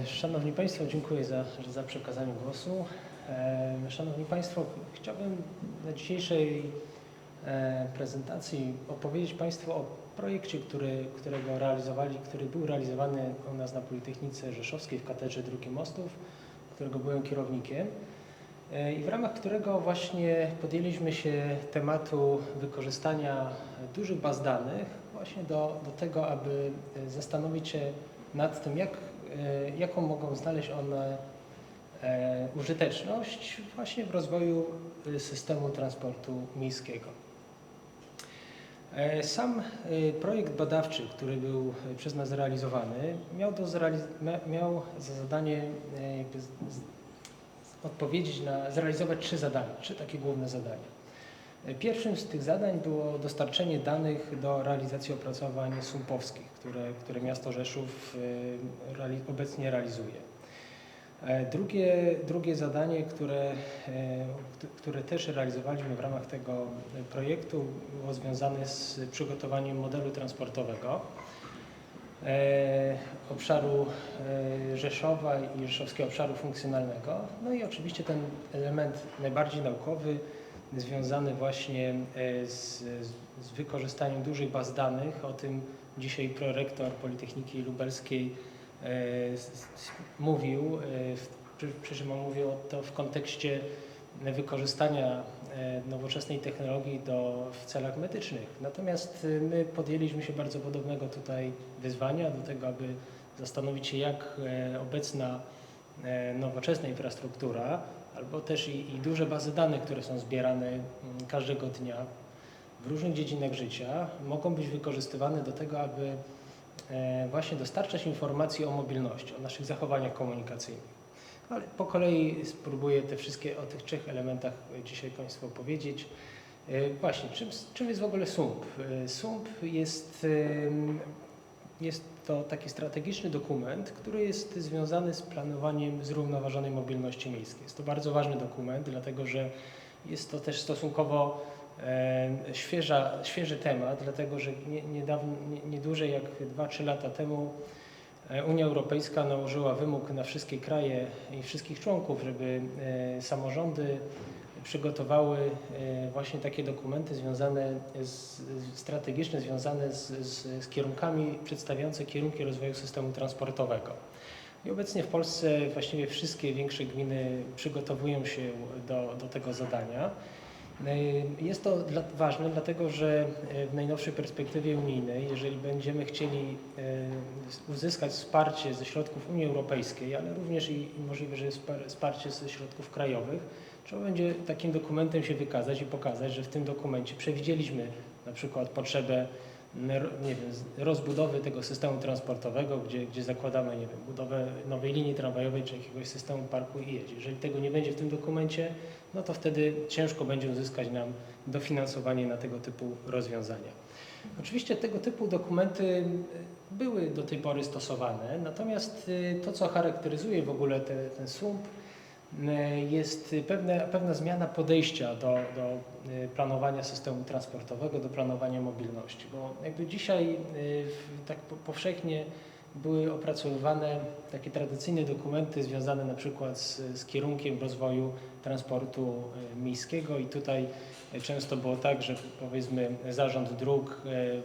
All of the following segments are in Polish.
Szanowni Państwo, dziękuję za przekazanie głosu. Szanowni Państwo, chciałbym na dzisiejszej prezentacji opowiedzieć Państwu o projekcie, który był realizowany u nas na Politechnice Rzeszowskiej w Katedrze Dróg i Mostów, którego byłem kierownikiem i w ramach którego właśnie podjęliśmy się tematu wykorzystania dużych baz danych właśnie do tego, aby zastanowić się nad tym, jaką mogą znaleźć one użyteczność właśnie w rozwoju systemu transportu miejskiego. Sam projekt badawczy, który był przez nas zrealizowany, miał za zadanie zrealizować trzy takie główne zadania. Pierwszym z tych zadań było dostarczenie danych do realizacji opracowań SUMP-owskich, które miasto Rzeszów obecnie realizuje. Drugie zadanie, które też realizowaliśmy w ramach tego projektu, było związane z przygotowaniem modelu transportowego obszaru Rzeszowa i Rzeszowskiego Obszaru Funkcjonalnego. No i oczywiście ten element najbardziej naukowy, związany właśnie z wykorzystaniem dużych baz danych. O tym dzisiaj prorektor Politechniki Lubelskiej mówił, przy czym on mówił to w kontekście wykorzystania nowoczesnej technologii w celach medycznych. Natomiast my podjęliśmy się bardzo podobnego tutaj wyzwania do tego, aby zastanowić się, jak obecna nowoczesna infrastruktura albo też i duże bazy danych, które są zbierane każdego dnia w różnych dziedzinach życia, mogą być wykorzystywane do tego, aby właśnie dostarczać informacji o mobilności, o naszych zachowaniach komunikacyjnych. Ale po kolei spróbuję o tych trzech elementach dzisiaj Państwu opowiedzieć. Właśnie, czym jest w ogóle SUMP? SUMP jest to taki strategiczny dokument, który jest związany z planowaniem zrównoważonej mobilności miejskiej. Jest to bardzo ważny dokument, dlatego że jest to też stosunkowo świeży temat, dlatego że nie dłużej jak 2-3 lata temu Unia Europejska nałożyła wymóg na wszystkie kraje i wszystkich członków, żeby samorządy przygotowały właśnie takie dokumenty strategiczne związane z kierunkami przedstawiające kierunki rozwoju systemu transportowego. I obecnie w Polsce właściwie wszystkie większe gminy przygotowują się do tego zadania. Jest to ważne, dlatego że w najnowszej perspektywie unijnej, jeżeli będziemy chcieli uzyskać wsparcie ze środków Unii Europejskiej, ale również i możliwe, że wsparcie ze środków krajowych, trzeba będzie takim dokumentem się wykazać i pokazać, że w tym dokumencie przewidzieliśmy na przykład potrzebę rozbudowy tego systemu transportowego, gdzie zakładamy, budowę nowej linii tramwajowej czy jakiegoś systemu parku i jeździ. Jeżeli tego nie będzie w tym dokumencie, no to wtedy ciężko będzie uzyskać nam dofinansowanie na tego typu rozwiązania. Oczywiście tego typu dokumenty były do tej pory stosowane, natomiast to, co charakteryzuje w ogóle ten SUMP, jest pewna zmiana podejścia do planowania systemu transportowego, do planowania mobilności, bo jakby dzisiaj tak powszechnie były opracowywane takie tradycyjne dokumenty związane na przykład z kierunkiem rozwoju transportu miejskiego i tutaj często było tak, że powiedzmy Zarząd Dróg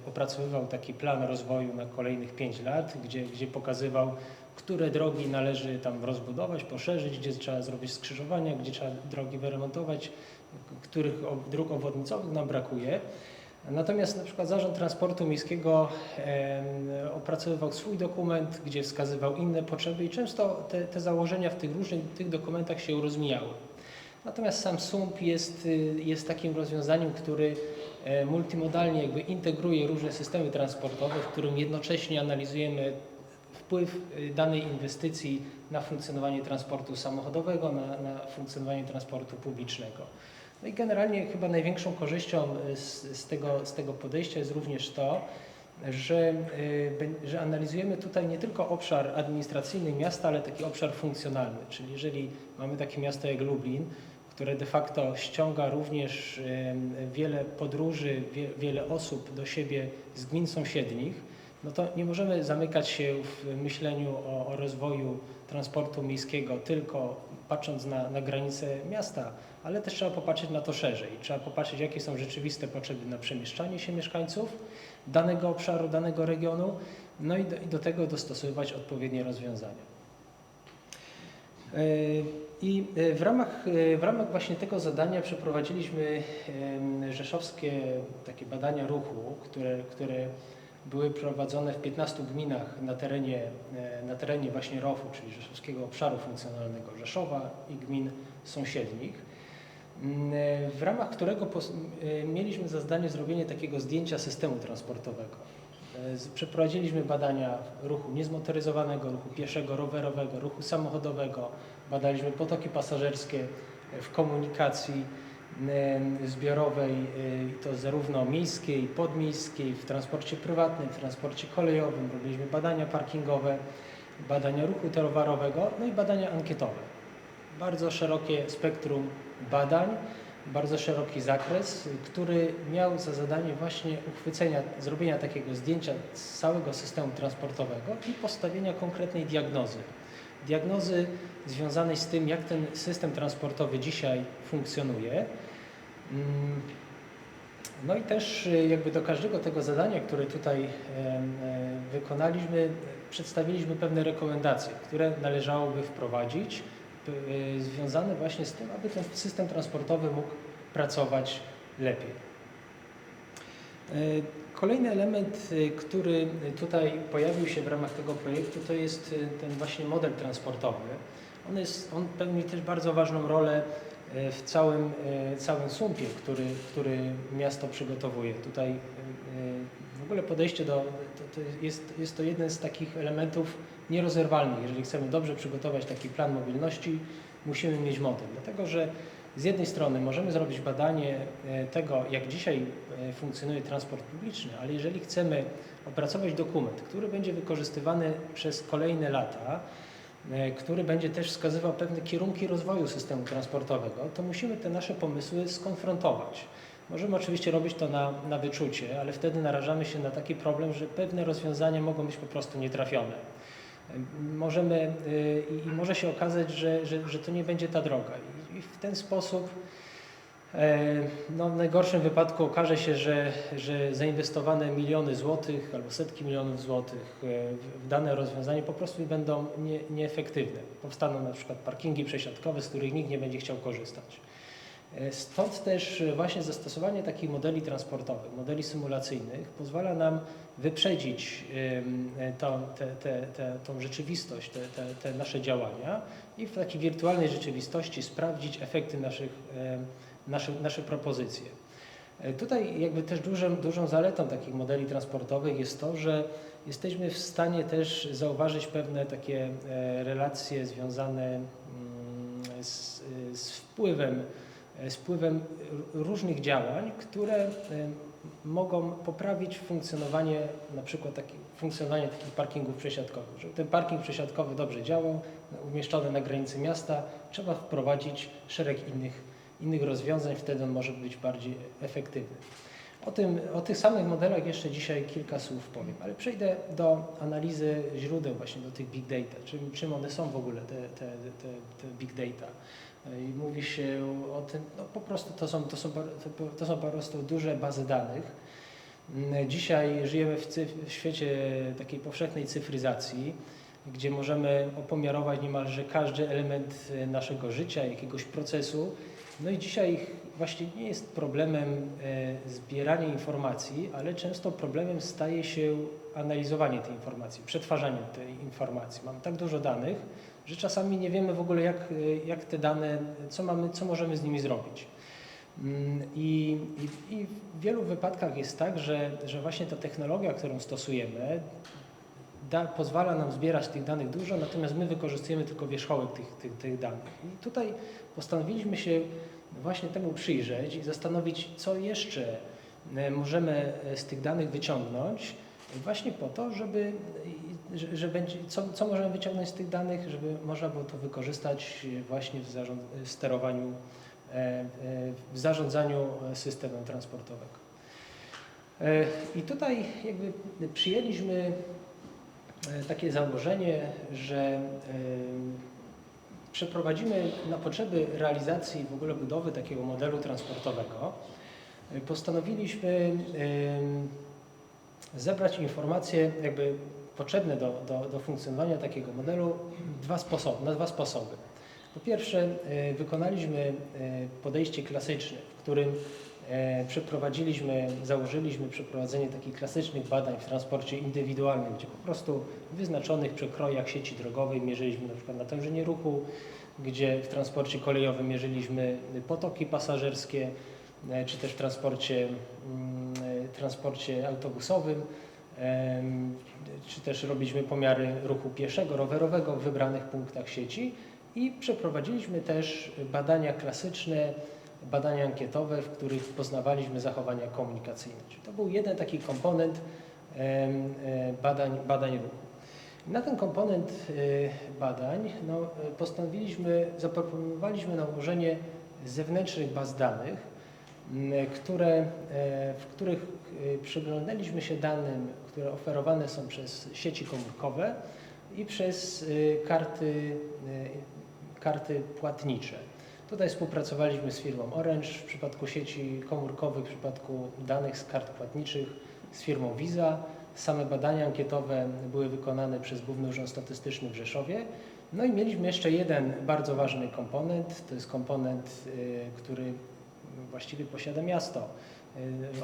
opracowywał taki plan rozwoju na kolejnych 5 lat, gdzie pokazywał, które drogi należy tam rozbudować, poszerzyć, gdzie trzeba zrobić skrzyżowania, gdzie trzeba drogi wyremontować, których dróg obwodnicowych nam brakuje. Natomiast na przykład Zarząd Transportu Miejskiego opracowywał swój dokument, gdzie wskazywał inne potrzeby i często te założenia w tych dokumentach się rozmijały. Natomiast sam SUMP jest takim rozwiązaniem, który multimodalnie jakby integruje różne systemy transportowe, w którym jednocześnie analizujemy wpływ danej inwestycji na funkcjonowanie transportu samochodowego, na funkcjonowanie transportu publicznego. No i generalnie chyba największą korzyścią z tego podejścia jest również to, że analizujemy tutaj nie tylko obszar administracyjny miasta, ale taki obszar funkcjonalny. Czyli jeżeli mamy takie miasto jak Lublin, które de facto ściąga również wiele podróży, wiele osób do siebie z gmin sąsiednich, no to nie możemy zamykać się w myśleniu o rozwoju transportu miejskiego tylko patrząc na granice miasta, ale też trzeba popatrzeć na to szerzej. Trzeba popatrzeć, jakie są rzeczywiste potrzeby na przemieszczanie się mieszkańców danego obszaru, danego regionu, no i do tego dostosowywać odpowiednie rozwiązania. I w ramach właśnie tego zadania przeprowadziliśmy rzeszowskie takie badania ruchu, które były prowadzone w 15 gminach na terenie właśnie ROF-u, czyli Rzeszowskiego Obszaru Funkcjonalnego Rzeszowa i gmin sąsiednich, w ramach którego mieliśmy za zadanie zrobienie takiego zdjęcia systemu transportowego. Przeprowadziliśmy badania ruchu niezmotoryzowanego, ruchu pieszego, rowerowego, ruchu samochodowego, badaliśmy potoki pasażerskie w komunikacji zbiorowej, to zarówno miejskiej, podmiejskiej, w transporcie prywatnym, w transporcie kolejowym, robiliśmy badania parkingowe, badania ruchu towarowego, no i badania ankietowe. Bardzo szerokie spektrum badań, bardzo szeroki zakres, który miał za zadanie właśnie uchwycenia, zrobienia takiego zdjęcia z całego systemu transportowego i postawienia konkretnej diagnozy. Diagnozy związanej z tym, jak ten system transportowy dzisiaj funkcjonuje. No i też jakby do każdego tego zadania, które tutaj wykonaliśmy, przedstawiliśmy pewne rekomendacje, które należałoby wprowadzić, związane właśnie z tym, aby ten system transportowy mógł pracować lepiej. Kolejny element, który tutaj pojawił się w ramach tego projektu, to jest ten właśnie model transportowy. On pełni też bardzo ważną rolę w całym słupie, który miasto przygotowuje. Tutaj w ogóle podejście jest to jeden z takich elementów nierozerwalnych. Jeżeli chcemy dobrze przygotować taki plan mobilności, musimy mieć model. Dlatego, że z jednej strony możemy zrobić badanie tego, jak dzisiaj funkcjonuje transport publiczny, ale jeżeli chcemy opracować dokument, który będzie wykorzystywany przez kolejne lata, który będzie też wskazywał pewne kierunki rozwoju systemu transportowego, to musimy te nasze pomysły skonfrontować. Możemy oczywiście robić to na wyczucie, ale wtedy narażamy się na taki problem, że pewne rozwiązania mogą być po prostu nietrafione. Może się okazać, że to nie będzie ta droga. I w ten sposób w najgorszym wypadku okaże się, że zainwestowane miliony złotych albo setki milionów złotych w dane rozwiązanie po prostu będą nieefektywne. Powstaną na przykład parkingi przesiadkowe, z których nikt nie będzie chciał korzystać. Stąd też właśnie zastosowanie takich modeli transportowych, modeli symulacyjnych pozwala nam wyprzedzić tą rzeczywistość, te nasze działania i w takiej wirtualnej rzeczywistości sprawdzić efekty nasze propozycje. Tutaj jakby też dużą zaletą takich modeli transportowych jest to, że jesteśmy w stanie też zauważyć pewne takie relacje związane z wpływem różnych działań, które mogą poprawić funkcjonowanie funkcjonowanie takich parkingów przesiadkowych. Żeby ten parking przesiadkowy dobrze działał, umieszczony na granicy miasta, trzeba wprowadzić szereg innych rozwiązań, wtedy on może być bardziej efektywny. O tych samych modelach jeszcze dzisiaj kilka słów powiem, ale przejdę do analizy źródeł właśnie do tych big data, czym one są w ogóle, te big data. I mówi się o tym, po prostu to są po prostu duże bazy danych. Dzisiaj żyjemy w świecie takiej powszechnej cyfryzacji, gdzie możemy opomiarować niemalże każdy element naszego życia, jakiegoś procesu. No i dzisiaj właśnie nie jest problemem zbieranie informacji, ale często problemem staje się analizowanie tej informacji, przetwarzanie tej informacji. Mamy tak dużo danych, że czasami nie wiemy w ogóle jak te dane, co możemy z nimi zrobić. I w wielu wypadkach jest tak, że właśnie ta technologia, którą stosujemy, pozwala nam zbierać tych danych dużo, natomiast my wykorzystujemy tylko wierzchołek tych danych. I tutaj postanowiliśmy się właśnie temu przyjrzeć i zastanowić, co jeszcze możemy z tych danych wyciągnąć, właśnie po to, co możemy wyciągnąć z tych danych, żeby można było to wykorzystać właśnie w sterowaniu, w zarządzaniu systemem transportowego. I tutaj jakby przyjęliśmy takie założenie, że przeprowadzimy na potrzeby realizacji w ogóle budowy takiego modelu transportowego, postanowiliśmy zebrać informacje jakby potrzebne do funkcjonowania takiego modelu na dwa sposoby. Po pierwsze, wykonaliśmy podejście klasyczne, w którym założyliśmy przeprowadzenie takich klasycznych badań w transporcie indywidualnym, gdzie po prostu w wyznaczonych przekrojach sieci drogowej mierzyliśmy na przykład natężenie ruchu, gdzie w transporcie kolejowym mierzyliśmy potoki pasażerskie, czy też w transporcie autobusowym, czy też robiliśmy pomiary ruchu pieszego, rowerowego w wybranych punktach sieci i przeprowadziliśmy też badania klasyczne, badania ankietowe, w których poznawaliśmy zachowania komunikacyjne. Czyli to był jeden taki komponent badań ruchu. Na ten komponent badań zaproponowaliśmy nałożenie zewnętrznych baz danych, w których przyglądaliśmy się danym, które oferowane są przez sieci komórkowe i przez karty płatnicze. Tutaj współpracowaliśmy z firmą Orange w przypadku sieci komórkowych, w przypadku danych z kart płatniczych z firmą Visa. Same badania ankietowe były wykonane przez Główny Urząd Statystyczny w Rzeszowie. No i mieliśmy jeszcze jeden bardzo ważny komponent, to jest komponent, który właściwie posiada miasto.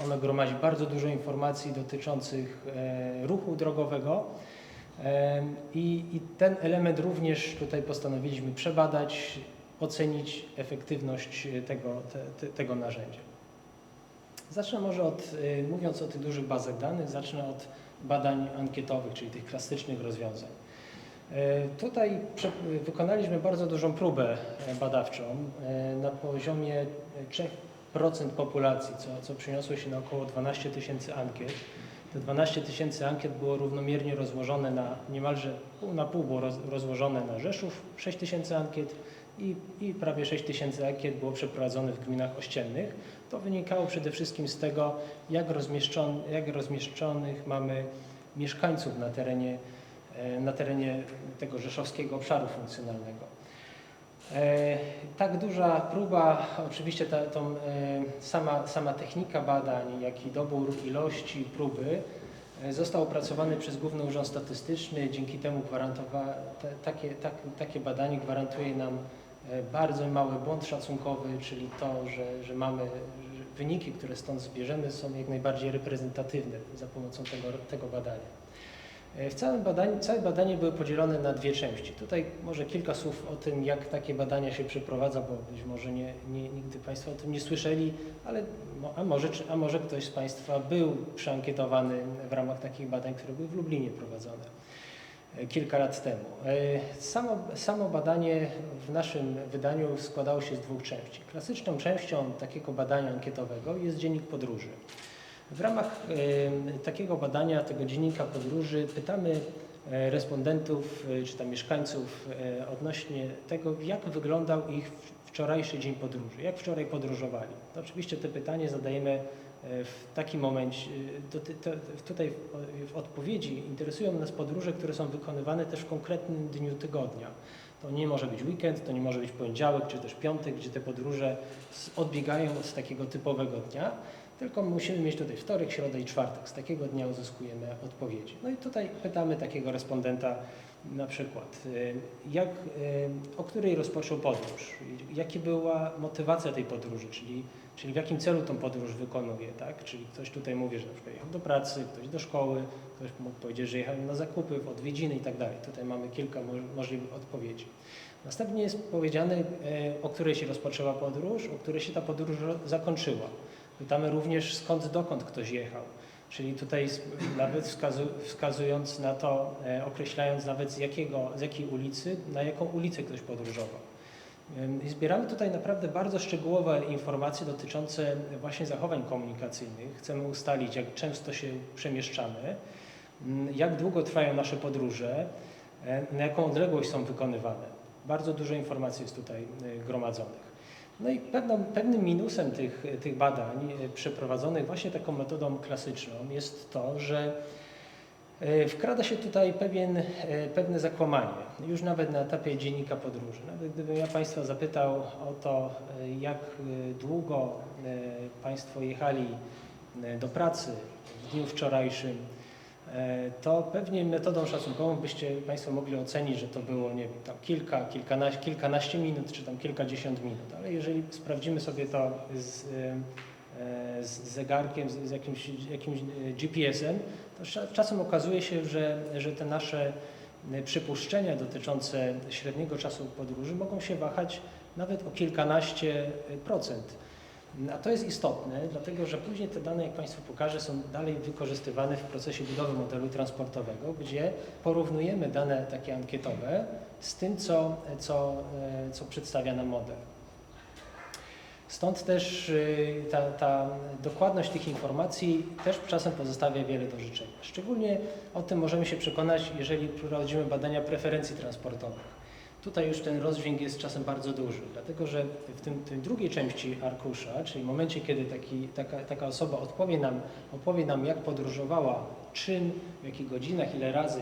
Ono gromadzi bardzo dużo informacji dotyczących ruchu drogowego i ten element również tutaj postanowiliśmy przebadać, ocenić efektywność tego narzędzia. Zacznę może mówiąc o tych dużych bazach danych, zacznę od badań ankietowych, czyli tych klasycznych rozwiązań. Tutaj wykonaliśmy bardzo dużą próbę badawczą na poziomie 3% populacji, co przyniosło się na około 12 000 ankiet. Te 12 000 ankiet było równomiernie rozłożone niemalże pół na pół, było rozłożone na Rzeszów, 6 000 ankiet i prawie 6 000 ankiet było przeprowadzonych w gminach ościennych. To wynikało przede wszystkim z tego, jak rozmieszczonych mamy mieszkańców na terenie tego rzeszowskiego obszaru funkcjonalnego. Tak duża próba, oczywiście sama technika badań, jak i dobór ilości próby został opracowany przez Główny Urząd Statystyczny. Dzięki temu takie badanie gwarantuje nam bardzo mały błąd szacunkowy, czyli to, że wyniki, które stąd zbierzemy, są jak najbardziej reprezentatywne za pomocą tego badania. Całe badanie były podzielone na dwie części. Tutaj może kilka słów o tym, jak takie badania się przeprowadza, bo być może nigdy Państwo o tym nie słyszeli, a może ktoś z Państwa był przeankietowany w ramach takich badań, które były w Lublinie prowadzone kilka lat temu. Samo badanie w naszym wydaniu składało się z dwóch części. Klasyczną częścią takiego badania ankietowego jest dziennik podróży. W ramach takiego badania, tego dziennika podróży, pytamy respondentów czy tam mieszkańców odnośnie tego, jak wyglądał ich wczorajszy dzień podróży, jak wczoraj podróżowali. To oczywiście te pytanie zadajemy w takim momencie, tutaj w odpowiedzi interesują nas podróże, które są wykonywane też w konkretnym dniu tygodnia. To nie może być weekend, to nie może być poniedziałek czy też piątek, gdzie te podróże odbiegają od takiego typowego dnia, tylko musimy mieć tutaj wtorek, środę i czwartek. Z takiego dnia uzyskujemy odpowiedzi. No i tutaj pytamy takiego respondenta na przykład, o której rozpoczął podróż, jaka była motywacja tej podróży, czyli w jakim celu tą podróż wykonuje, tak? Czyli ktoś tutaj mówi, że na przykład jechał do pracy, ktoś do szkoły, ktoś mógł powiedzieć, że jechał na zakupy, w odwiedziny i tak dalej. Tutaj mamy kilka możliwych odpowiedzi. Następnie jest powiedziane, o której się rozpoczęła podróż, o której się ta podróż zakończyła. Pytamy również skąd, dokąd ktoś jechał, czyli tutaj nawet wskazując na to, określając nawet z jakiej ulicy, na jaką ulicę ktoś podróżował. I zbieramy tutaj naprawdę bardzo szczegółowe informacje dotyczące właśnie zachowań komunikacyjnych. Chcemy ustalić, jak często się przemieszczamy, jak długo trwają nasze podróże, na jaką odległość są wykonywane. Bardzo dużo informacji jest tutaj gromadzonych. No i pewnym minusem tych badań przeprowadzonych właśnie taką metodą klasyczną jest to, że wkrada się tutaj pewne zakłamanie, już nawet na etapie dziennika podróży. Nawet gdybym ja Państwa zapytał o to, jak długo Państwo jechali do pracy w dniu wczorajszym, to pewnie metodą szacunkową byście Państwo mogli ocenić, że to było, nie wiem, tam kilkanaście minut, czy tam kilkadziesiąt minut. Ale jeżeli sprawdzimy sobie to z zegarkiem, z jakimś GPS-em, to czasem okazuje się, że te nasze przypuszczenia dotyczące średniego czasu podróży mogą się wahać nawet o kilkanaście procent. A to jest istotne, dlatego że później te dane, jak Państwu pokażę, są dalej wykorzystywane w procesie budowy modelu transportowego, gdzie porównujemy dane takie ankietowe z tym, co przedstawia nam model. Stąd też ta dokładność tych informacji też czasem pozostawia wiele do życzenia. Szczególnie o tym możemy się przekonać, jeżeli prowadzimy badania preferencji transportowych. Tutaj już ten rozdźwięk jest czasem bardzo duży, dlatego że w tej drugiej części arkusza, czyli w momencie, kiedy taka osoba opowie nam, jak podróżowała, czym, w jakich godzinach, ile razy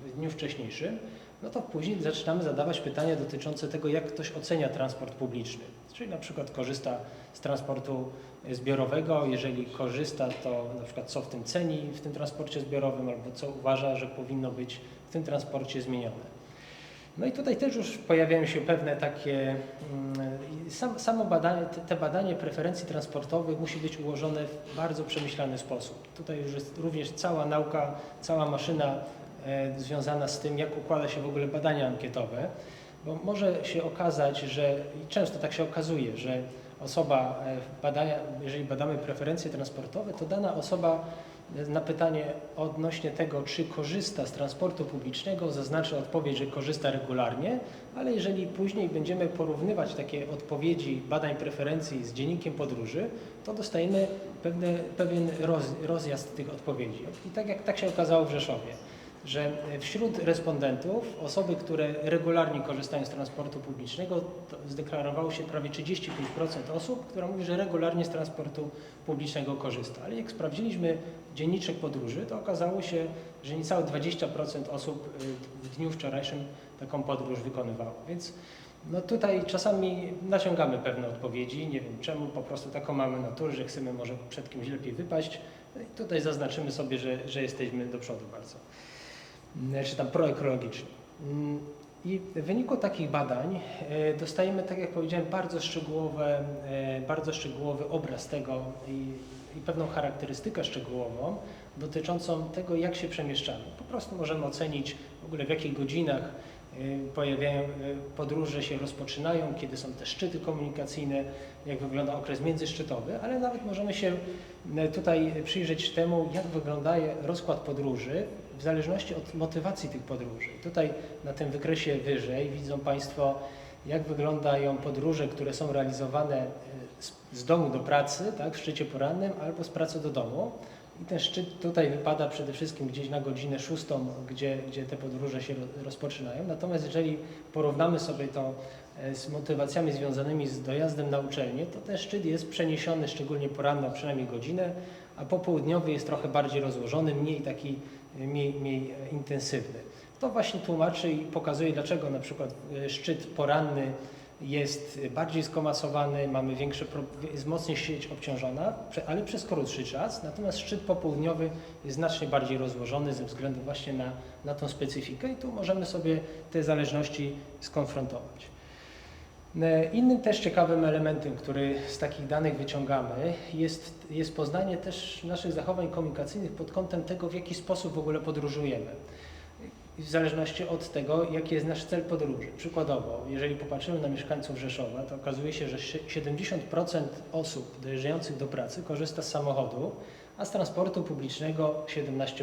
w dniu wcześniejszym, no to później zaczynamy zadawać pytania dotyczące tego, jak ktoś ocenia transport publiczny. Czyli na przykład korzysta z transportu zbiorowego, jeżeli korzysta, to na przykład co w tym ceni, w tym transporcie zbiorowym, albo co uważa, że powinno być w tym transporcie zmienione. No i tutaj też już pojawiają się pewne takie, te badanie preferencji transportowych musi być ułożone w bardzo przemyślany sposób. Tutaj już jest również cała nauka, cała maszyna związana z tym, jak układa się w ogóle badania ankietowe, bo może się okazać, że i często tak się okazuje, że jeżeli badamy preferencje transportowe, to dana osoba na pytanie odnośnie tego, czy korzysta z transportu publicznego, zaznaczy odpowiedź, że korzysta regularnie, ale jeżeli później będziemy porównywać takie odpowiedzi badań preferencji z dziennikiem podróży, to dostajemy pewien rozjazd tych odpowiedzi. I tak się okazało w Rzeszowie, że wśród respondentów osoby, które regularnie korzystają z transportu publicznego, to zdeklarowało się prawie 35% osób, która mówi, że regularnie z transportu publicznego korzysta. Ale jak sprawdziliśmy dzienniczek podróży, to okazało się, że niecałe 20% osób w dniu wczorajszym taką podróż wykonywało. Więc no tutaj czasami naciągamy pewne odpowiedzi, nie wiem czemu, po prostu taką mamy naturę, że chcemy może przed kimś lepiej wypaść. No i tutaj zaznaczymy sobie, że jesteśmy do przodu bardzo. Czy tam proekologicznie. I w wyniku takich badań dostajemy, tak jak powiedziałem, bardzo szczegółowy obraz tego i pewną charakterystykę szczegółową dotyczącą tego, jak się przemieszczamy. Po prostu możemy ocenić w ogóle, w jakich godzinach podróże się rozpoczynają, kiedy są te szczyty komunikacyjne, jak wygląda okres międzyszczytowy, ale nawet możemy się tutaj przyjrzeć temu, jak wygląda rozkład podróży w zależności od motywacji tych podróży. Tutaj na tym wykresie wyżej widzą Państwo, jak wyglądają podróże, które są realizowane z domu do pracy, tak, w szczycie porannym, albo z pracy do domu. I ten szczyt tutaj wypada przede wszystkim gdzieś na godzinę 6, gdzie te podróże się rozpoczynają. Natomiast jeżeli porównamy sobie to z motywacjami związanymi z dojazdem na uczelnię, to ten szczyt jest przeniesiony, szczególnie poranno, przynajmniej godzinę, a popołudniowy jest trochę bardziej rozłożony, mniej intensywny. To właśnie tłumaczy i pokazuje, dlaczego na przykład szczyt poranny jest bardziej skomasowany, jest mocniej sieć obciążona, ale przez krótszy czas, natomiast szczyt popołudniowy jest znacznie bardziej rozłożony ze względu właśnie na tą specyfikę i tu możemy sobie te zależności skonfrontować. Innym też ciekawym elementem, który z takich danych wyciągamy, jest poznanie też naszych zachowań komunikacyjnych pod kątem tego, w jaki sposób w ogóle podróżujemy. W zależności od tego, jaki jest nasz cel podróży. Przykładowo, jeżeli popatrzymy na mieszkańców Rzeszowa, to okazuje się, że 70% osób dojeżdżających do pracy korzysta z samochodu, a z transportu publicznego 17%.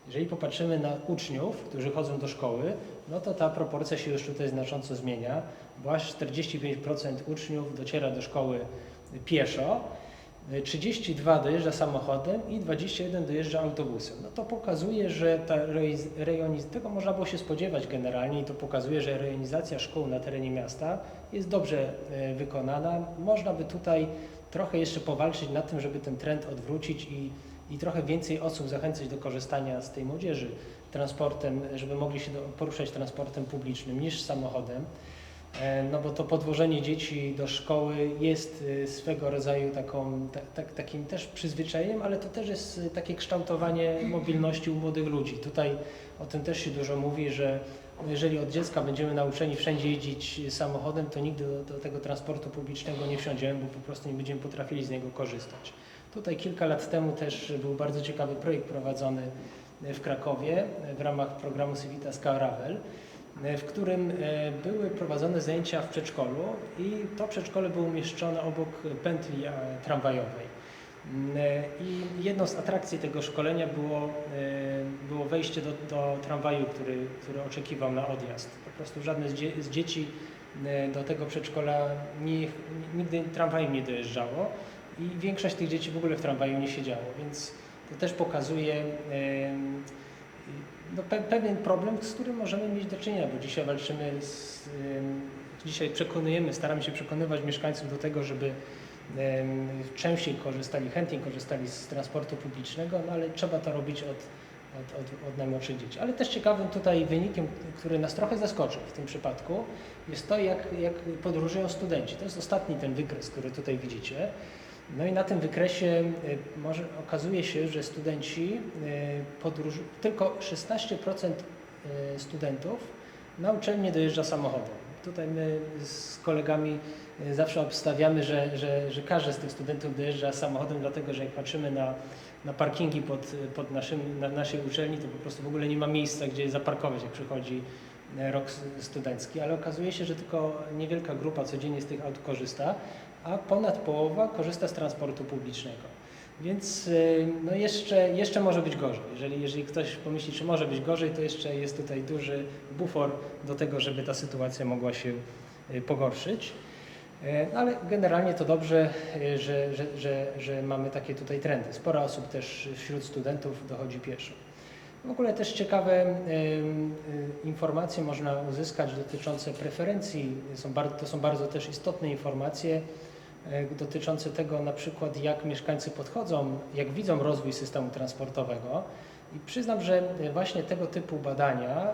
Jeżeli popatrzymy na uczniów, którzy chodzą do szkoły, no to ta proporcja się już tutaj znacząco zmienia, bo aż 45% uczniów dociera do szkoły pieszo, 32 dojeżdża samochodem i 21 dojeżdża autobusem. No to pokazuje, że ta tego można było się spodziewać generalnie i to pokazuje, że rejonizacja szkół na terenie miasta jest dobrze wykonana. Można by tutaj trochę jeszcze powalczyć nad tym, żeby ten trend odwrócić i trochę więcej osób zachęcić do korzystania z tej młodzieży transportem, żeby mogli się poruszać transportem publicznym niż samochodem. No bo to podwożenie dzieci do szkoły jest swego rodzaju takim też przyzwyczajeniem, ale to też jest takie kształtowanie mobilności u młodych ludzi. Tutaj o tym też się dużo mówi, że jeżeli od dziecka będziemy nauczeni wszędzie jeździć samochodem, to nigdy do tego transportu publicznego nie wsiądziemy, bo po prostu nie będziemy potrafili z niego korzystać. Tutaj kilka lat temu też był bardzo ciekawy projekt prowadzony w Krakowie w ramach programu Civitas Caravelle, w którym były prowadzone zajęcia w przedszkolu i to przedszkole było umieszczone obok pętli tramwajowej. I jedną z atrakcji tego szkolenia było wejście do tramwaju, który oczekiwał na odjazd. Po prostu żadne z dzieci do tego przedszkola nigdy tramwajem nie dojeżdżało i większość tych dzieci w ogóle w tramwaju nie siedziało, więc to też pokazuje pewien problem, z którym możemy mieć do czynienia, bo dzisiaj walczymy dzisiaj staramy się przekonywać mieszkańców do tego, żeby częściej chętniej korzystali z transportu publicznego, no ale trzeba to robić od najmłodszych dzieci. Ale też ciekawym tutaj wynikiem, który nas trochę zaskoczył w tym przypadku, jest to, jak podróżują studenci. To jest ostatni ten wykres, który tutaj widzicie. No i na tym wykresie okazuje się, że studenci tylko 16% studentów na uczelnię dojeżdża samochodem. Tutaj my z kolegami zawsze obstawiamy, że każdy z tych studentów dojeżdża samochodem, dlatego że jak patrzymy na parkingi na naszej uczelni, to po prostu w ogóle nie ma miejsca, gdzie zaparkować, jak przychodzi rok studencki, ale okazuje się, że tylko niewielka grupa codziennie z tych aut korzysta, a ponad połowa korzysta z transportu publicznego. Więc no jeszcze może być gorzej. Jeżeli ktoś pomyśli, czy może być gorzej, to jeszcze jest tutaj duży bufor do tego, żeby ta sytuacja mogła się pogorszyć. Ale generalnie to dobrze, że mamy takie tutaj trendy. Sporo osób też wśród studentów dochodzi pieszo. W ogóle też ciekawe informacje można uzyskać dotyczące preferencji. To są bardzo też istotne informacje dotyczące tego, na przykład jak mieszkańcy podchodzą, jak widzą rozwój systemu transportowego. I przyznam, że właśnie tego typu badania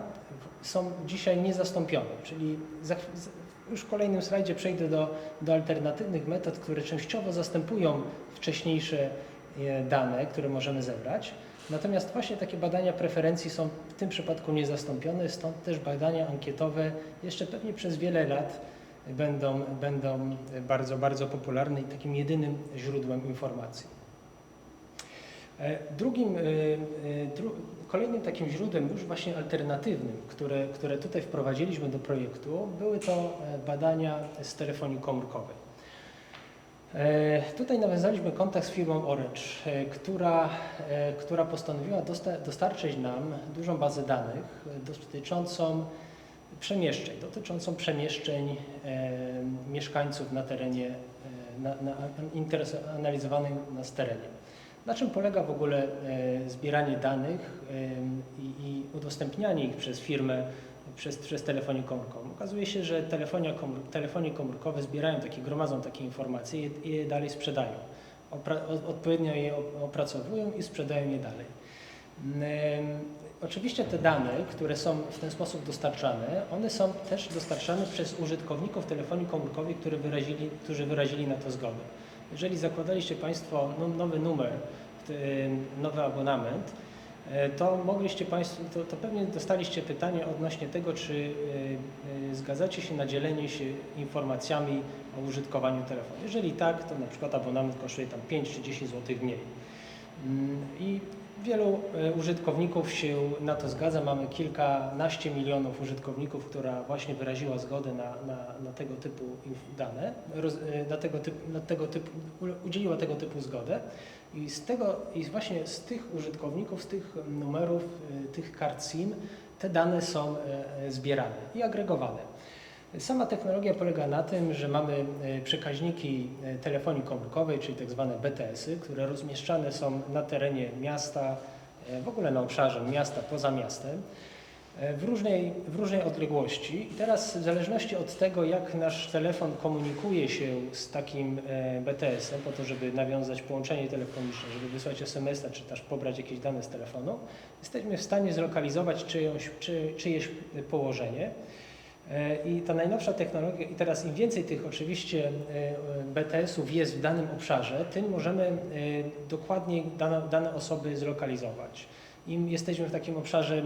są dzisiaj niezastąpione, czyli już w kolejnym slajdzie przejdę do alternatywnych metod, które częściowo zastępują wcześniejsze dane, które możemy zebrać. Natomiast właśnie takie badania preferencji są w tym przypadku niezastąpione, stąd też badania ankietowe jeszcze pewnie przez wiele lat będą bardzo, bardzo popularne i takim jedynym źródłem informacji. Kolejnym takim źródłem już właśnie alternatywnym, które tutaj wprowadziliśmy do projektu, były to badania z telefonii komórkowej. Tutaj nawiązaliśmy kontakt z firmą Orange, która postanowiła dostarczyć nam dużą bazę danych dotyczącą przemieszczeń mieszkańców na terenie, analizowanym nas terenie. Na czym polega w ogóle zbieranie danych i udostępnianie ich przez firmę, przez telefonię komórkową? Okazuje się, że telefonie komórkowe gromadzą takie informacje i je dalej sprzedają. Odpowiednio je opracowują i sprzedają je dalej. Oczywiście te dane, które są w ten sposób dostarczane, one są też dostarczane przez użytkowników telefonii komórkowej, którzy wyrazili na to zgodę. Jeżeli zakładaliście Państwo nowy numer, nowy abonament, to pewnie dostaliście pytanie odnośnie tego, czy zgadzacie się na dzielenie się informacjami o użytkowaniu telefonu. Jeżeli tak, to na przykład abonament kosztuje tam 5 czy 10 zł mniej. I wielu użytkowników się na to zgadza. Mamy kilkanaście milionów użytkowników, która właśnie wyraziła zgodę na tego typu dane, udzieliła tego typu zgodę. I właśnie z tych użytkowników, z tych numerów, tych kart SIM, te dane są zbierane i agregowane. Sama technologia polega na tym, że mamy przekaźniki telefonii komórkowej, czyli tak zwane BTS-y, które rozmieszczane są na terenie miasta, w ogóle na obszarze miasta, poza miastem, w różnej odległości. I teraz w zależności od tego, jak nasz telefon komunikuje się z takim BTS-em, po to, żeby nawiązać połączenie telefoniczne, żeby wysłać SMS-a, czy też pobrać jakieś dane z telefonu, jesteśmy w stanie zlokalizować czyjeś położenie. I ta najnowsza technologia, i teraz im więcej tych oczywiście BTS-ów jest w danym obszarze, tym możemy dokładniej dane osoby zlokalizować. Im jesteśmy w takim obszarze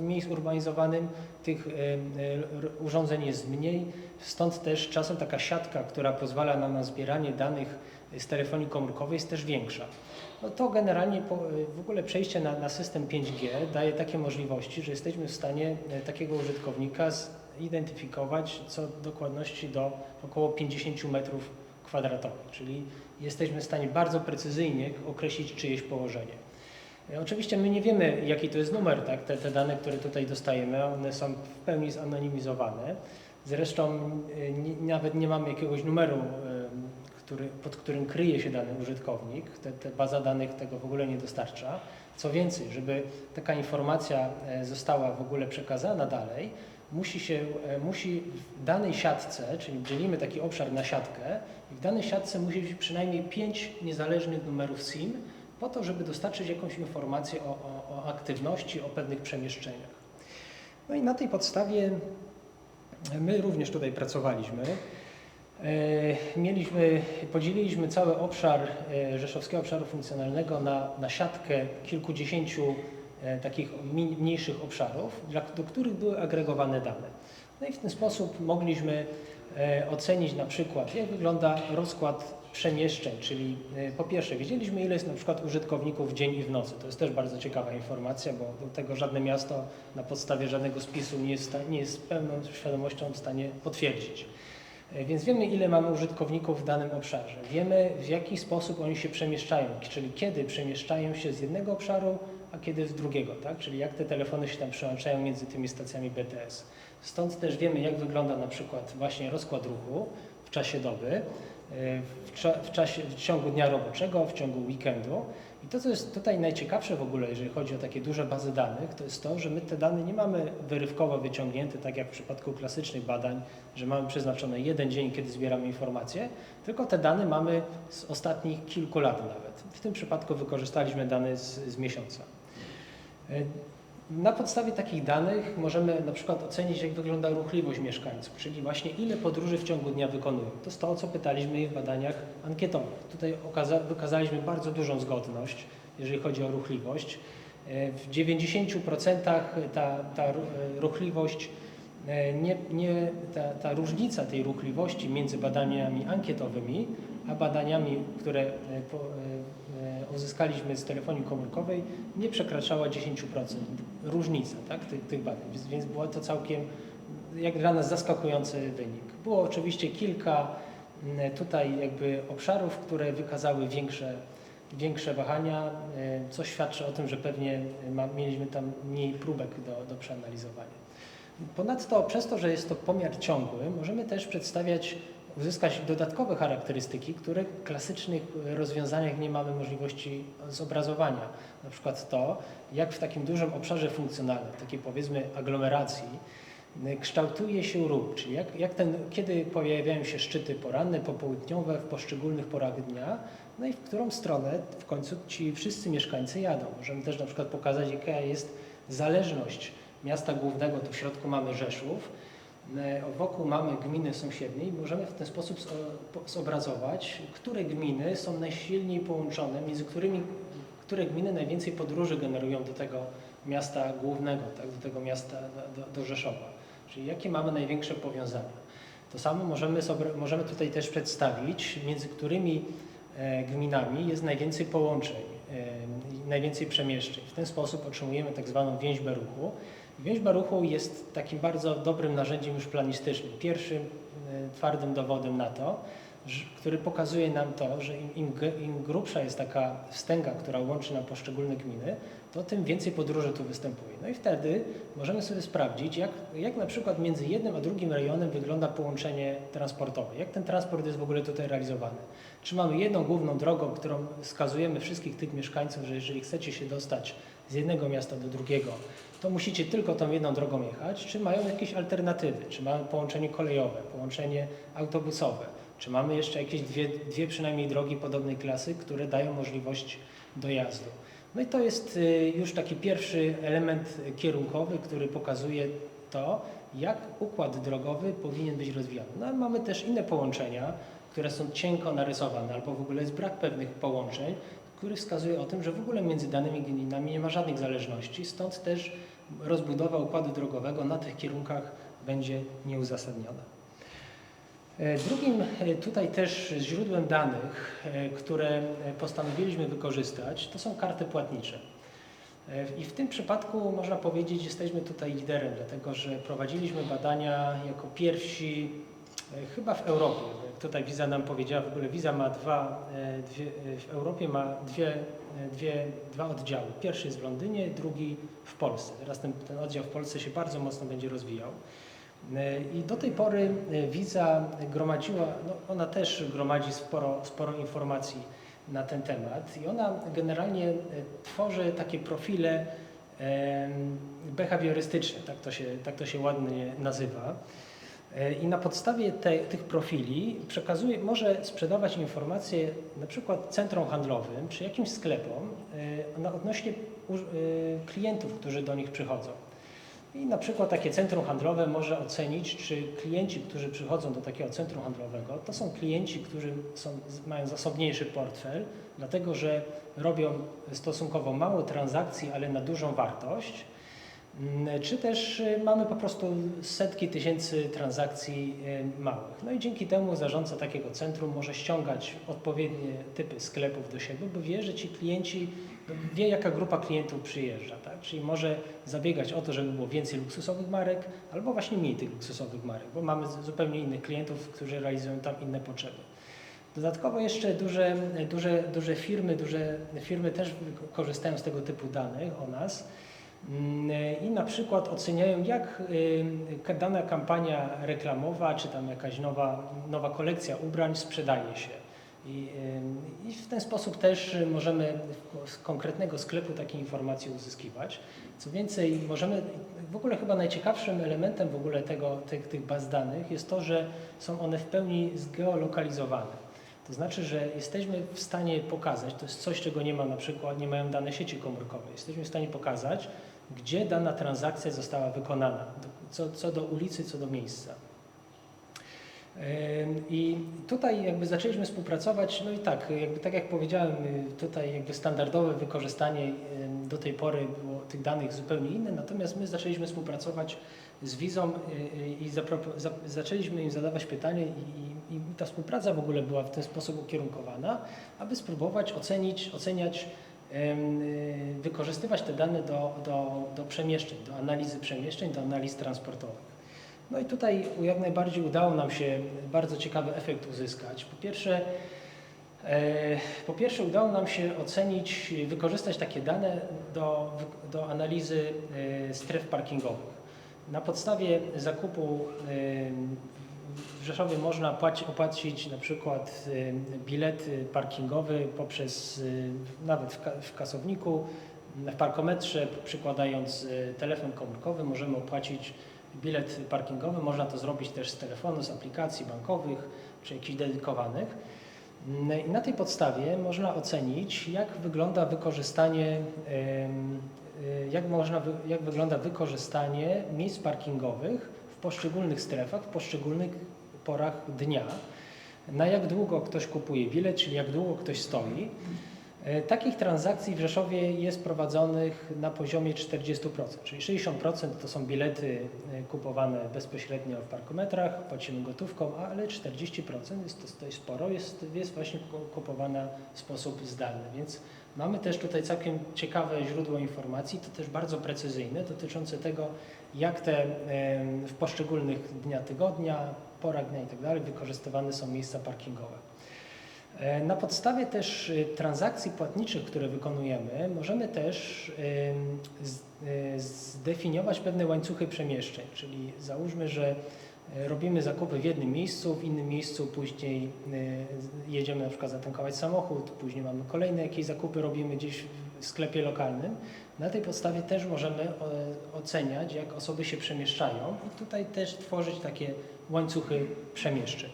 mniej zurbanizowanym, tych urządzeń jest mniej, stąd też czasem taka siatka, która pozwala nam na zbieranie danych z telefonii komórkowej, jest też większa. No to generalnie w ogóle przejście na system 5G daje takie możliwości, że jesteśmy w stanie takiego użytkownika zidentyfikować co dokładności do około 50 metrów kwadratowych, czyli jesteśmy w stanie bardzo precyzyjnie określić czyjeś położenie. Oczywiście my nie wiemy, jaki to jest numer, tak? Te dane, które tutaj dostajemy, one są w pełni zanonimizowane. Zresztą nawet nie mamy jakiegoś numeru, pod którym kryje się dany użytkownik. Te baza danych tego w ogóle nie dostarcza. Co więcej, żeby taka informacja została w ogóle przekazana dalej, musi w danej siatce, czyli dzielimy taki obszar na siatkę i w danej siatce musi być przynajmniej 5 niezależnych numerów SIM, po to, żeby dostarczyć jakąś informację o aktywności, o pewnych przemieszczeniach. No i na tej podstawie my również tutaj pracowaliśmy. Podzieliliśmy cały obszar Rzeszowskiego Obszaru Funkcjonalnego na siatkę kilkudziesięciu takich mniejszych obszarów, do których były agregowane dane. No i w ten sposób mogliśmy ocenić na przykład, jak wygląda rozkład przemieszczeń, czyli po pierwsze wiedzieliśmy, ile jest na przykład użytkowników w dzień i w nocy. To jest też bardzo ciekawa informacja, bo do tego żadne miasto na podstawie żadnego spisu nie jest z pełną świadomością w stanie potwierdzić. Więc wiemy, ile mamy użytkowników w danym obszarze. Wiemy, w jaki sposób oni się przemieszczają, czyli kiedy przemieszczają się z jednego obszaru, a kiedy z drugiego, tak? Czyli jak te telefony się tam przełączają między tymi stacjami BTS. Stąd też wiemy, jak wygląda na przykład właśnie rozkład ruchu w czasie doby, w ciągu dnia roboczego, w ciągu weekendu. I to, co jest tutaj najciekawsze w ogóle, jeżeli chodzi o takie duże bazy danych, to jest to, że my te dane nie mamy wyrywkowo wyciągnięte, tak jak w przypadku klasycznych badań, że mamy przeznaczony jeden dzień, kiedy zbieramy informacje, tylko te dane mamy z ostatnich kilku lat nawet. W tym przypadku wykorzystaliśmy dane z miesiąca. Na podstawie takich danych możemy na przykład ocenić, jak wygląda ruchliwość mieszkańców, czyli właśnie ile podróży w ciągu dnia wykonują. To jest to, o co pytaliśmy ich w badaniach ankietowych. Tutaj wykazaliśmy bardzo dużą zgodność, jeżeli chodzi o ruchliwość. W 90% ta ruchliwość, ta różnica tej ruchliwości między badaniami ankietowymi, a badaniami, które uzyskaliśmy z telefonii komórkowej, nie przekraczała 10%. Różnica, tak, tych badań, więc było to całkiem, jak dla nas, zaskakujący wynik. Było oczywiście kilka tutaj jakby obszarów, które wykazały większe wahania, co świadczy o tym, że pewnie mieliśmy tam mniej próbek do przeanalizowania. Ponadto przez to, że jest to pomiar ciągły, możemy też uzyskać dodatkowe charakterystyki, których w klasycznych rozwiązaniach nie mamy możliwości zobrazowania. Na przykład to, jak w takim dużym obszarze funkcjonalnym, takiej powiedzmy aglomeracji, kształtuje się ruch, czyli kiedy pojawiają się szczyty poranne, popołudniowe w poszczególnych porach dnia, no i w którą stronę w końcu ci wszyscy mieszkańcy jadą. Możemy też na przykład pokazać, jaka jest zależność miasta głównego, tu w środku mamy Rzeszów, wokół mamy gminy sąsiednie i możemy w ten sposób zobrazować, które gminy są najsilniej połączone, między które gminy najwięcej podróży generują do tego miasta głównego, tak, do tego miasta, do Rzeszowa. Czyli jakie mamy największe powiązania. To samo możemy tutaj też przedstawić, między którymi gminami jest najwięcej połączeń, najwięcej przemieszczeń. W ten sposób otrzymujemy tak zwaną więźbę ruchu. Więźba ruchu jest takim bardzo dobrym narzędziem już planistycznym. Pierwszym twardym dowodem na to, który pokazuje nam to, że im grubsza jest taka wstęga, która łączy nam poszczególne gminy, to tym więcej podróży tu występuje. No i wtedy możemy sobie sprawdzić, jak na przykład między jednym a drugim rejonem wygląda połączenie transportowe, jak ten transport jest w ogóle tutaj realizowany. Czy mamy jedną główną drogą, którą wskazujemy wszystkich tych mieszkańców, że jeżeli chcecie się dostać z jednego miasta do drugiego, to musicie tylko tą jedną drogą jechać, czy mają jakieś alternatywy, czy mamy połączenie kolejowe, połączenie autobusowe, czy mamy jeszcze jakieś dwie przynajmniej drogi podobnej klasy, które dają możliwość dojazdu. No i to jest już taki pierwszy element kierunkowy, który pokazuje to, jak układ drogowy powinien być rozwijany. No ale mamy też inne połączenia, które są cienko narysowane, albo w ogóle jest brak pewnych połączeń, który wskazuje o tym, że w ogóle między danymi gminami nie ma żadnych zależności, stąd też rozbudowa układu drogowego na tych kierunkach będzie nieuzasadniona. Drugim tutaj też źródłem danych, które postanowiliśmy wykorzystać, to są karty płatnicze. I w tym przypadku można powiedzieć, że jesteśmy tutaj liderem, dlatego że prowadziliśmy badania jako pierwsi chyba w Europie. Jak tutaj Visa nam powiedziała, w ogóle Visa ma w Europie ma dwa oddziały. Pierwszy jest w Londynie, drugi w Polsce. Teraz ten oddział w Polsce się bardzo mocno będzie rozwijał. I do tej pory Visa gromadziła, no ona też gromadzi sporo informacji na ten temat i ona generalnie tworzy takie profile behawiorystyczne, tak to się ładnie nazywa. I na podstawie tych profili może sprzedawać informacje na przykład centrum handlowym czy jakimś sklepom odnośnie klientów, którzy do nich przychodzą. I na przykład takie centrum handlowe może ocenić, czy klienci, którzy przychodzą do takiego centrum handlowego, to są klienci, którzy mają zasobniejszy portfel, dlatego że robią stosunkowo mało transakcji, ale na dużą wartość, czy też mamy po prostu setki tysięcy transakcji małych. No i dzięki temu zarządca takiego centrum może ściągać odpowiednie typy sklepów do siebie, bo wie, że ci klienci, wie jaka grupa klientów przyjeżdża, tak? Czyli może zabiegać o to, żeby było więcej luksusowych marek, albo właśnie mniej tych luksusowych marek, bo mamy zupełnie innych klientów, którzy realizują tam inne potrzeby. Dodatkowo jeszcze duże firmy też korzystają z tego typu danych o nas i na przykład oceniają, jak dana kampania reklamowa, czy tam jakaś nowa kolekcja ubrań sprzedaje się. I w ten sposób też możemy z konkretnego sklepu takie informacje uzyskiwać. Co więcej, w ogóle chyba najciekawszym elementem w ogóle tych baz danych jest to, że są one w pełni zgeolokalizowane. To znaczy, że jesteśmy w stanie pokazać, to jest coś, czego nie ma na przykład, nie mają dane sieci komórkowej, jesteśmy w stanie pokazać, gdzie dana transakcja została wykonana, co do ulicy, co do miejsca. I tutaj jakby zaczęliśmy współpracować, no i tak jak powiedziałem, tutaj jakby standardowe wykorzystanie do tej pory było tych danych zupełnie inne, natomiast my zaczęliśmy współpracować z Visą i zaczęliśmy im zadawać pytania i ta współpraca w ogóle była w ten sposób ukierunkowana, aby spróbować oceniać, wykorzystywać te dane do przemieszczeń, do analizy przemieszczeń, do analiz transportowych. No i tutaj jak najbardziej udało nam się bardzo ciekawy efekt uzyskać. Po pierwsze udało nam się wykorzystać takie dane do analizy stref parkingowych. Na podstawie zakupu w Rzeszowie można opłacić na przykład bilet parkingowy poprzez, nawet w kasowniku, w parkometrze, przykładając telefon komórkowy, możemy opłacić bilet parkingowy. Można to zrobić też z telefonu, z aplikacji bankowych czy jakichś dedykowanych. I na tej podstawie można ocenić, jak wygląda wykorzystanie miejsc parkingowych w poszczególnych strefach, w poszczególnych porach dnia. Na jak długo ktoś kupuje bilet, czyli jak długo ktoś stoi. Takich transakcji w Rzeszowie jest prowadzonych na poziomie 40%, czyli 60% to są bilety kupowane bezpośrednio w parkometrach, płacimy gotówką, ale 40% jest to dość sporo, jest właśnie kupowana w sposób zdalny, więc mamy też tutaj całkiem ciekawe źródło informacji, to też bardzo precyzyjne, dotyczące tego, jak te w poszczególnych dniach tygodnia, porach dnia i tak dalej wykorzystywane są miejsca parkingowe. Na podstawie też transakcji płatniczych, które wykonujemy, możemy też zdefiniować pewne łańcuchy przemieszczeń, czyli załóżmy, że robimy zakupy w jednym miejscu, w innym miejscu później jedziemy na przykład zatankować samochód, później mamy kolejne jakieś zakupy, robimy gdzieś w sklepie lokalnym. Na tej podstawie też możemy oceniać, jak osoby się przemieszczają i tutaj też tworzyć takie łańcuchy przemieszczeń.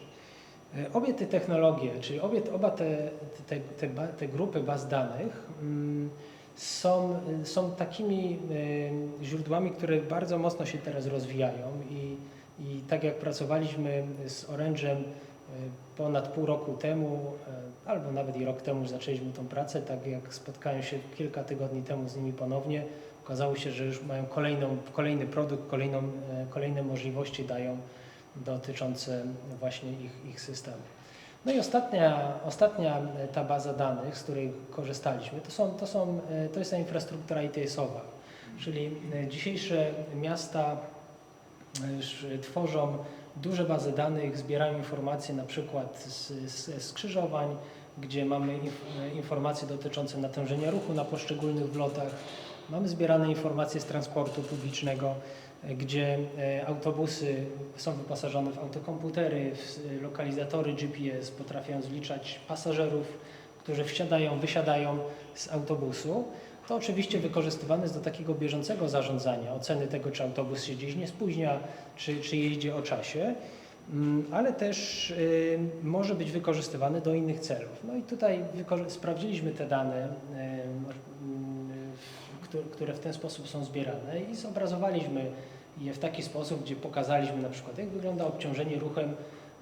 Obie te technologie, czyli oba te grupy baz danych są takimi źródłami, które bardzo mocno się teraz rozwijają i tak jak pracowaliśmy z Orange'em ponad pół roku temu, albo nawet i rok temu już zaczęliśmy tą pracę, tak jak spotkałem się kilka tygodni temu z nimi ponownie, okazało się, że już mają kolejny produkt, kolejne możliwości dają dotyczące właśnie ich systemu. No i ostatnia ta baza danych, z której korzystaliśmy, to jest ta infrastruktura ITS-owa, czyli dzisiejsze miasta tworzą duże bazy danych, zbierają informacje na przykład z skrzyżowań, gdzie mamy informacje dotyczące natężenia ruchu na poszczególnych wlotach, mamy zbierane informacje z transportu publicznego, gdzie autobusy są wyposażone w autokomputery, w lokalizatory GPS, potrafią zliczać pasażerów, którzy wsiadają, wysiadają z autobusu. To oczywiście wykorzystywane jest do takiego bieżącego zarządzania, oceny tego, czy autobus się gdzieś nie spóźnia, czy jeździ o czasie, ale też może być wykorzystywany do innych celów. No i tutaj sprawdziliśmy te dane, które w ten sposób są zbierane i zobrazowaliśmy je w taki sposób, gdzie pokazaliśmy na przykład, jak wygląda obciążenie ruchem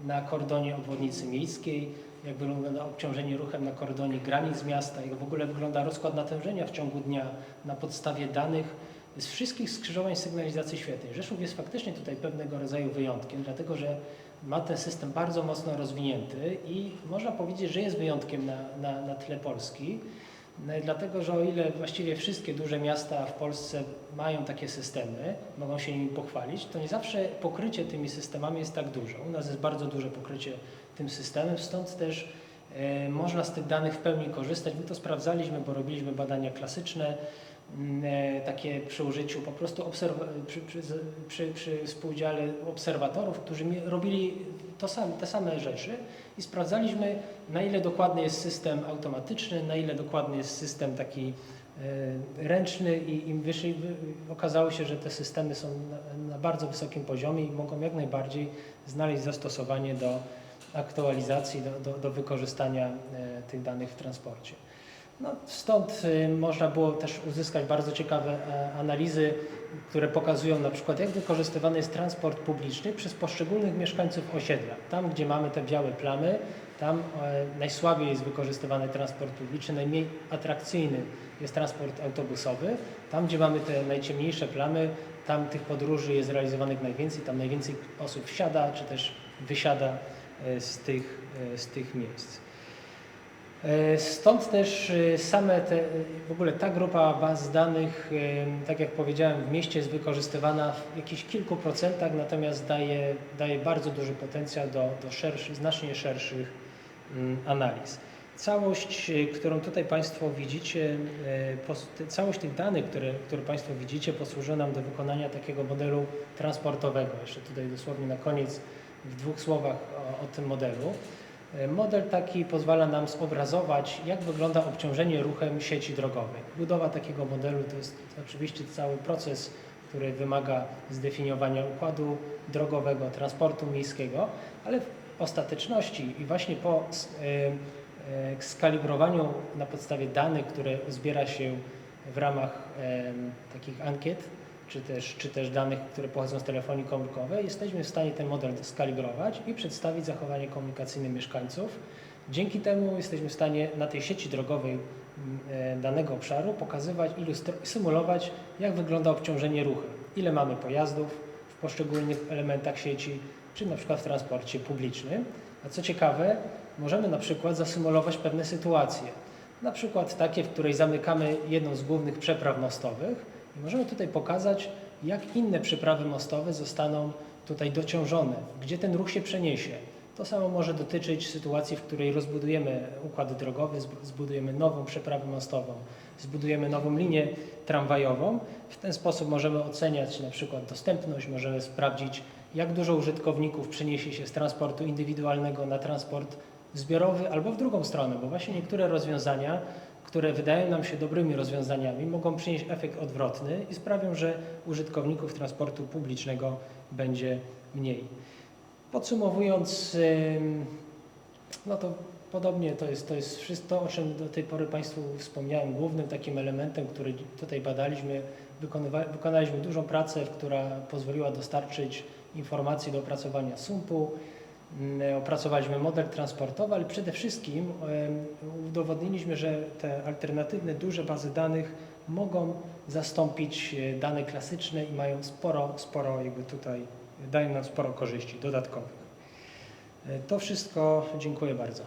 na kordonie obwodnicy miejskiej, jak wygląda obciążenie ruchem na kordonie granic miasta, jak w ogóle wygląda rozkład natężenia w ciągu dnia na podstawie danych z wszystkich skrzyżowań sygnalizacji świetlnej. Rzeszów jest faktycznie tutaj pewnego rodzaju wyjątkiem, dlatego że ma ten system bardzo mocno rozwinięty i można powiedzieć, że jest wyjątkiem na tle Polski. Dlatego, że o ile właściwie wszystkie duże miasta w Polsce mają takie systemy, mogą się nimi pochwalić, to nie zawsze pokrycie tymi systemami jest tak duże. U nas jest bardzo duże pokrycie tym systemem, stąd też można z tych danych w pełni korzystać. My to sprawdzaliśmy, bo robiliśmy badania klasyczne, takie przy użyciu po prostu przy współudziale obserwatorów, którzy robili te same rzeczy i sprawdzaliśmy, na ile dokładny jest system automatyczny, na ile dokładny jest system taki ręczny i im wyżej okazało się, że te systemy są na bardzo wysokim poziomie i mogą jak najbardziej znaleźć zastosowanie do aktualizacji, do wykorzystania tych danych w transporcie. No, stąd można było też uzyskać bardzo ciekawe analizy, które pokazują na przykład, jak wykorzystywany jest transport publiczny przez poszczególnych mieszkańców osiedla. Tam, gdzie mamy te białe plamy, tam najsłabiej jest wykorzystywany transport publiczny, najmniej atrakcyjny jest transport autobusowy. Tam, gdzie mamy te najciemniejsze plamy, tam tych podróży jest realizowanych najwięcej, tam najwięcej osób wsiada, czy też wysiada z tych miejsc. Stąd też w ogóle ta grupa baz danych, tak jak powiedziałem, w mieście jest wykorzystywana w jakichś kilku procentach, natomiast daje bardzo duży potencjał do znacznie szerszych analiz. Całość, którą tutaj Państwo widzicie, całość tych danych, które Państwo widzicie, posłuży nam do wykonania takiego modelu transportowego. Jeszcze tutaj dosłownie na koniec w dwóch słowach o tym modelu. Model taki pozwala nam zobrazować, jak wygląda obciążenie ruchem sieci drogowej. Budowa takiego modelu to jest oczywiście cały proces, który wymaga zdefiniowania układu drogowego, transportu miejskiego, ale w ostateczności i właśnie po skalibrowaniu na podstawie danych, które zbiera się w ramach takich ankiet, czy też danych, które pochodzą z telefonii komórkowej, jesteśmy w stanie ten model skalibrować i przedstawić zachowanie komunikacyjne mieszkańców. Dzięki temu jesteśmy w stanie na tej sieci drogowej danego obszaru pokazywać, symulować, jak wygląda obciążenie ruchem, ile mamy pojazdów w poszczególnych elementach sieci, czy na przykład w transporcie publicznym. A co ciekawe, możemy na przykład zasymulować pewne sytuacje, na przykład takie, w której zamykamy jedną z głównych przepraw mostowych i możemy tutaj pokazać, jak inne przeprawy mostowe zostaną tutaj dociążone, gdzie ten ruch się przeniesie. To samo może dotyczyć sytuacji, w której rozbudujemy układ drogowy, zbudujemy nową przeprawę mostową, zbudujemy nową linię tramwajową. W ten sposób możemy oceniać na przykład dostępność, możemy sprawdzić, jak dużo użytkowników przeniesie się z transportu indywidualnego na transport zbiorowy albo w drugą stronę, bo właśnie niektóre rozwiązania, które wydają nam się dobrymi rozwiązaniami, mogą przynieść efekt odwrotny i sprawią, że użytkowników transportu publicznego będzie mniej. Podsumowując, no to podobnie to jest wszystko, o czym do tej pory Państwu wspomniałem. Głównym takim elementem, który tutaj badaliśmy, wykonaliśmy dużą pracę, która pozwoliła dostarczyć informacji do opracowania SUMP-u. Opracowaliśmy model transportowy, ale przede wszystkim udowodniliśmy, że te alternatywne duże bazy danych mogą zastąpić dane klasyczne i mają sporo jakby tutaj, dają nam sporo korzyści dodatkowych. To wszystko, dziękuję bardzo.